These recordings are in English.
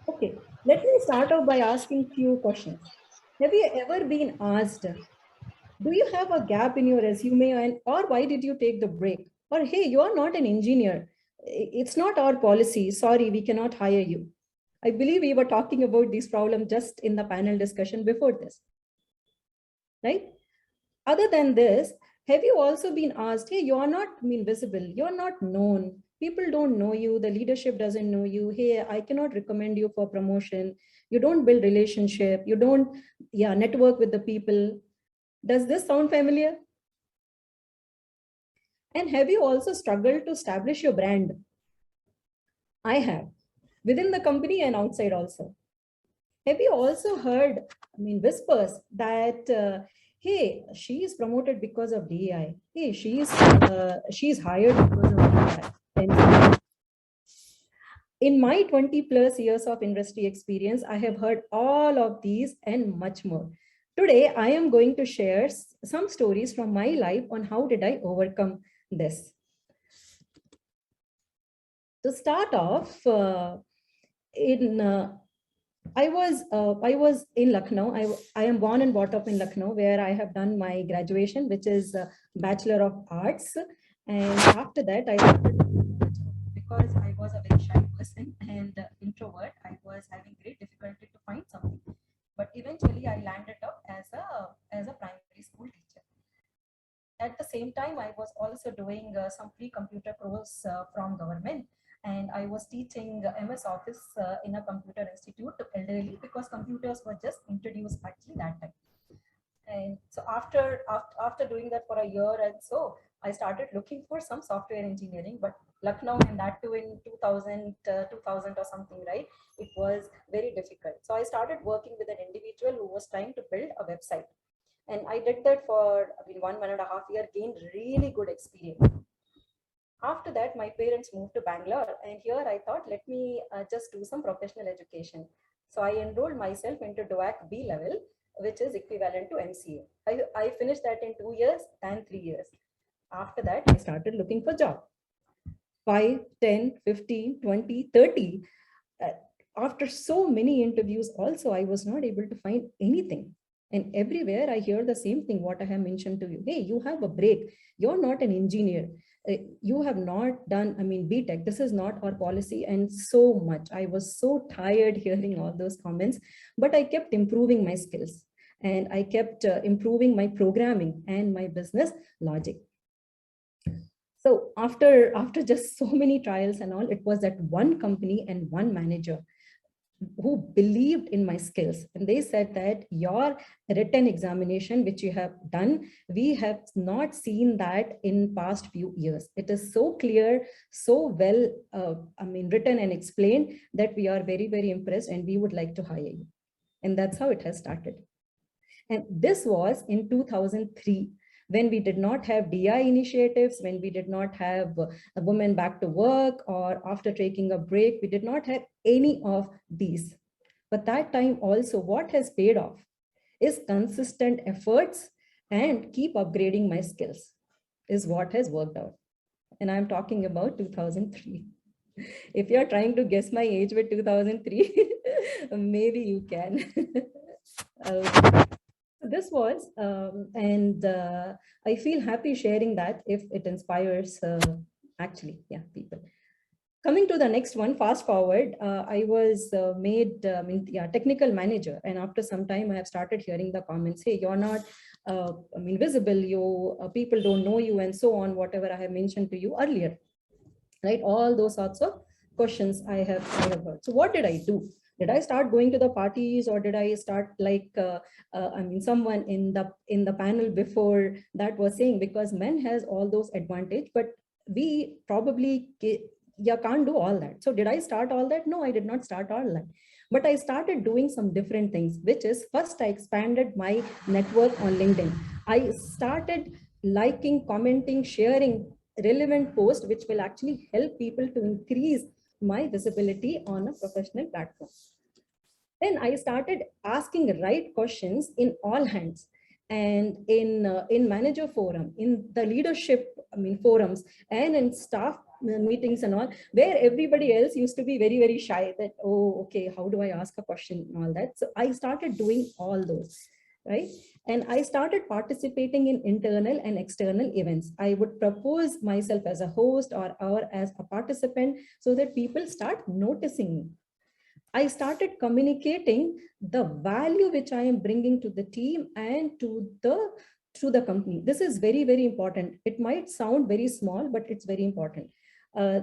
Okay, let me start off by asking few questions. Have you ever been asked, do you have a gap in your resume, and or why did you take the break? Or hey, you are not an engineer. It's not our policy. Sorry, we cannot hire you. I believe we were talking about this problem just in the panel discussion before this, right? Other than this, have you also been asked, hey, you are not visible, you're not known, people don't know you, the leadership doesn't know you, hey, I cannot recommend you for promotion, you don't build relationship, you don't network with the people. Does this sound familiar? And have you also struggled to establish your brand? I have, within the company and outside also. Have you also heard, whispers that, hey, she is promoted because of DEI. Hey, she's hired because of DEI. And in my 20 plus years of industry experience, I have heard all of these and much more. Today, I am going to share some stories from my life on how did I overcome this. To start off, in I was in Lucknow. I am born and brought up in Lucknow, where I have done my graduation, which is Bachelor of Arts. And after that, I started because I was a very shy person and introvert. I was having great difficulty to find something, but eventually I landed up as a primary school teacher. At the same time, I was also doing some free computer course from government, and I was teaching MS Office in a computer institute to elderly, because computers were just introduced actually that time. And so after doing that for a year and so, I started looking for some software engineering, but Lucknow, and that too in 2000, 2000 or something, right? It was very difficult. So I started working with an individual who was trying to build a website. And I did that for 1.5 years, gained really good experience. After that, my parents moved to Bangalore, and here I thought, let me just do some professional education. So I enrolled myself into DOAC B level, which is equivalent to MCA. I finished that in 2 years and 3 years. After that, I started looking for job. 5, 10, 15, 20, 30. After so many interviews, also, I was not able to find anything. And everywhere I hear the same thing, what I have mentioned to you. Hey, you have a break. You're not an engineer. You have not done, BTech. This is not our policy. And so much. I was so tired hearing all those comments, but I kept improving my skills. And I kept improving my programming and my business logic. So after just so many trials and all, it was that one company and one manager who believed in my skills, and they said that your written examination which you have done, we have not seen that in past few years. It is so clear, so well written and explained, that we are very, very impressed and we would like to hire you. And that's how it has started. And this was in 2003, when we did not have DI initiatives, when we did not have a woman back to work, or after taking a break, we did not have any of these. But that time also, what has paid off is consistent efforts and keep upgrading my skills is what has worked out. And I'm talking about 2003. If you're trying to guess my age with 2003, maybe you can. This was, and I feel happy sharing that if it inspires people. Coming to the next one, fast forward, I was made technical manager, and after some time I have started hearing the comments, hey, you're not visible, you people don't know you, and so on, whatever I have mentioned to you earlier, right? All those sorts of questions I have heard. So what did I do? Did I start going to the parties, or did I start like someone in the panel before that was saying, because men has all those advantage, but we probably can't do all that. So did I start all that? No, I did not start all that. But I started doing some different things, which is, first I expanded my network on LinkedIn. I started liking, commenting, sharing relevant posts, which will actually help people to increase my visibility on a professional platform. Then I started asking right questions in all hands. And in manager forum, in the leadership, forums, and in staff meetings and all, where everybody else used to be very, very shy that, oh, okay, how do I ask a question and all that. So I started doing all those, right? And I started participating in internal and external events. I would propose myself as a host or as a participant so that people start noticing me. I started communicating the value which I am bringing to the team and to the company. This is very, very important. It might sound very small, but it's very important. Uh,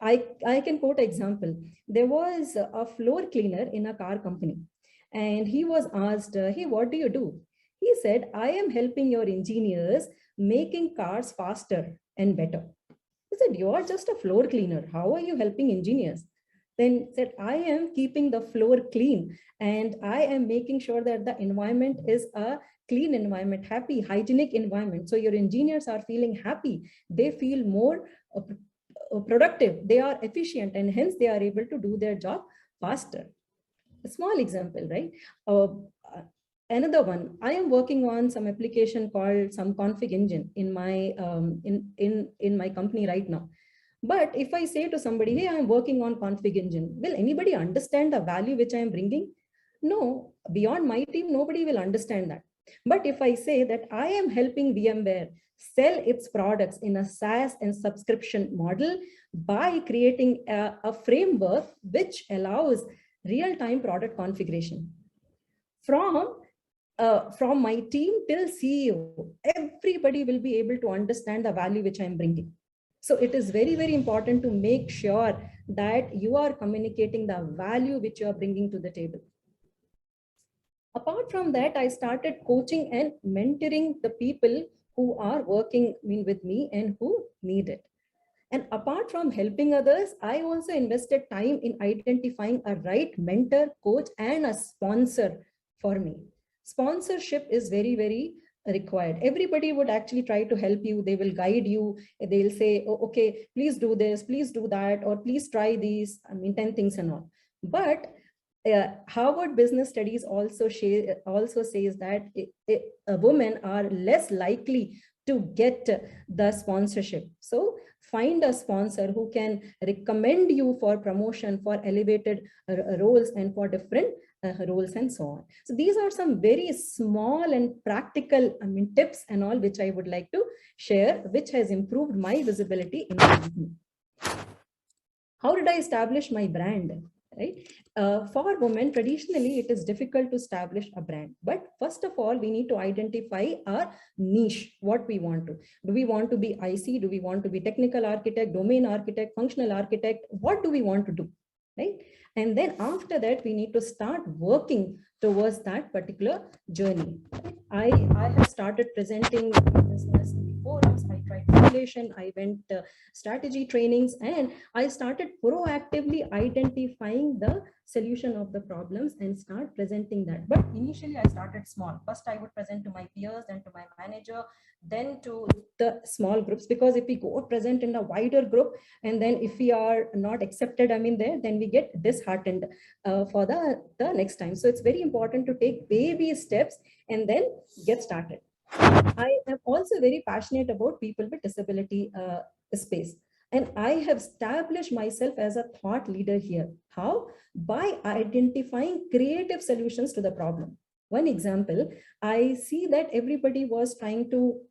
I can quote example. There was a floor cleaner in a car company, and he was asked, hey, what do you do? He said, I am helping your engineers making cars faster and better. He said, you are just a floor cleaner. How are you helping engineers? Then said, I am keeping the floor clean and I am making sure that the environment is a clean environment, happy, hygienic environment. So your engineers are feeling happy. They feel more productive. They are efficient and hence they are able to do their job faster. A small example, right? Another one, I am working on some application called some config engine in my in my company right now. But if I say to somebody, hey, I'm working on config engine, will anybody understand the value which I am bringing? No, beyond my team, nobody will understand that. But if I say that I am helping VMware sell its products in a SaaS and subscription model by creating a framework which allows real-time product configuration from my team till CEO, everybody will be able to understand the value which I'm bringing. So it is very, very important to make sure that you are communicating the value which you are bringing to the table. Apart from that, I started coaching and mentoring the people who are working with me and who need it. And apart from helping others, I also invested time in identifying a right mentor, coach, and a sponsor for me. Sponsorship is very, very required. Everybody would actually try to help you. They will guide you. They'll say, oh, okay, please do this, please do that, or please try these. 10 things and all. But Harvard Business Studies also says that women are less likely to get the sponsorship. So find a sponsor who can recommend you for promotion, for elevated roles, and for different roles and so on. So these are some very small and practical tips and all which I would like to share, which has improved my visibility in the company. How did I establish my brand? Right? For women, traditionally, it is difficult to establish a brand. But first of all, we need to identify our niche, what we want to. Do we want to be IC? Do we want to be technical architect, domain architect, functional architect? What do we want to do? Right? And then after that, we need to start working towards that particular journey. I have started presenting business in the forums. I tried formulation. I went strategy trainings, and I started proactively identifying the solution of the problems and start presenting that. But initially I started small. First I would present to my peers, then to my manager, then to the small groups, because if we go present in a wider group and then if we are not accepted there, then we get disheartened for the next time. So it's very important to take baby steps and then get started. I am also very passionate about people with disability space. And I have established myself as a thought leader here. How? By identifying creative solutions to the problem. One example, I see that everybody was trying to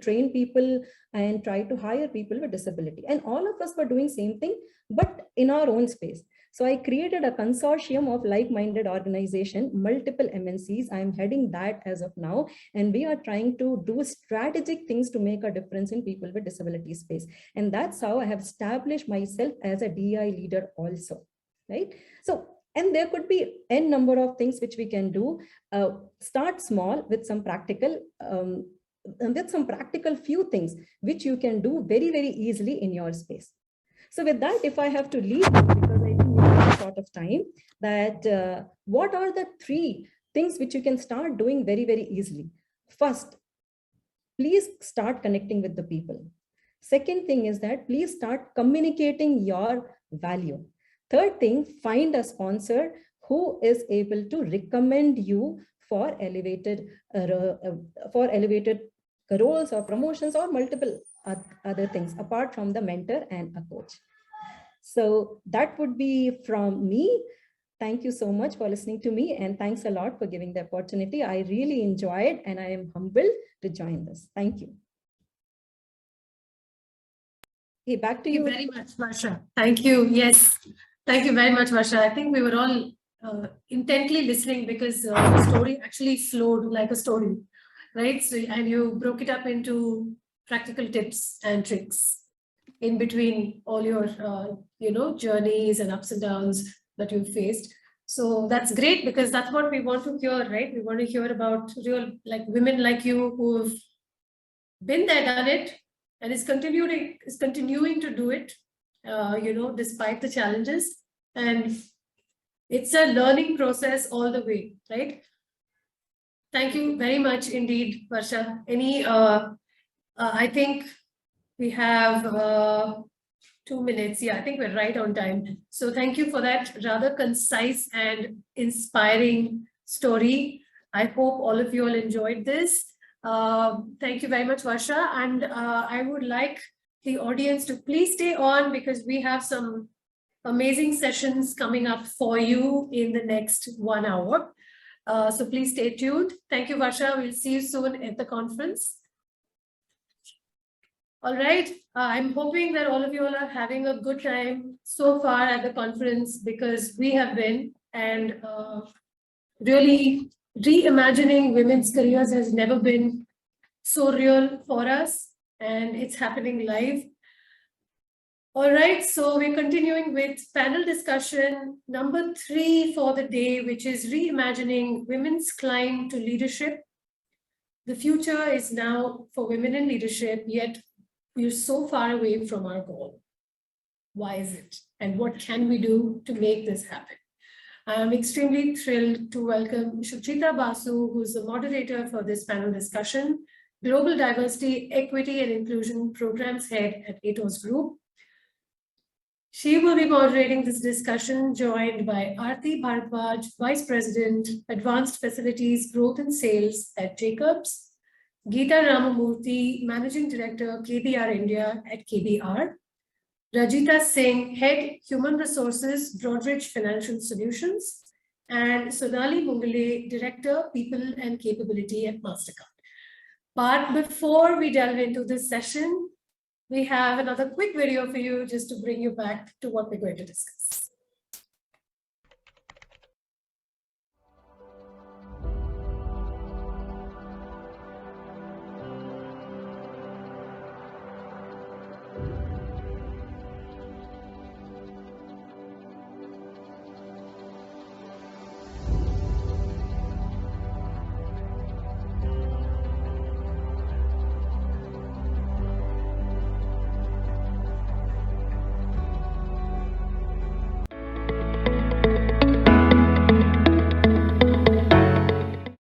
train people and try to hire people with disability. And all of us were doing same thing, but in our own space. So I created a consortium of like-minded organization, multiple MNCs. I'm heading that as of now. And we are trying to do strategic things to make a difference in people with disability space. And that's how I have established myself as a DEI leader also, right? So, and there could be n number of things which we can do. Start small with some practical, few things which you can do very, very easily in your space. So with that, if I have to leave, because I think we have a short of time, that what are the 3 things which you can start doing very, very easily? First, please start connecting with the people. Second thing is that please start communicating your value. Third thing, find a sponsor who is able to recommend you for elevated roles or promotions or multiple other things apart from the mentor and a coach. So that would be from me. Thank you so much for listening to me, and thanks a lot for giving the opportunity. I really enjoyed, and I am humbled to join this. Thank you. Okay, back to you. Thank you very much, Varsha. Thank you. Yes, thank you very much, Varsha. I think we were all intently listening because the story actually flowed like a story, right? So, and you broke it up into practical tips and tricks in between all your, journeys and ups and downs that you've faced. So that's great, because that's what we want to hear, right? We want to hear about real, like, women like you who've been there, done it, and is continuing to do it, despite the challenges. And it's a learning process all the way, right? Thank you very much indeed, Varsha. I think we have 2 minutes. Yeah, I think we're right on time. So thank you for that rather concise and inspiring story. I hope all of you all enjoyed this. Thank you very much, Varsha. And I would like the audience to please stay on, because we have some amazing sessions coming up for you in the next 1 hour. So please stay tuned. Thank you, Varsha. We'll see you soon at the conference. All right. I'm hoping that all of you all are having a good time so far at the conference, because we have been, and really reimagining women's careers has never been so real for us, and it's happening live. All right, so we're continuing with panel discussion number 3 for the day, which is reimagining women's climb to leadership. The future is now for women in leadership, yet we're so far away from our goal. Why is it? And what can we do to make this happen? I'm extremely thrilled to welcome Shuchita Basu, who's the moderator for this panel discussion, Global Diversity, Equity and Inclusion Programs Head at Atos Group. She will be moderating this discussion, joined by Aarti Bharadwaj, Vice President, Advanced Facilities Growth and Sales at Jacobs, Geeta Ramamurthy, Managing Director, KBR India at KBR, Rajita Singh, Head Human Resources, Broadridge Financial Solutions, and Sonali Mungale, Director, People and Capability at MasterCard. But before we delve into this session, we have another quick video for you just to bring you back to what we're going to discuss.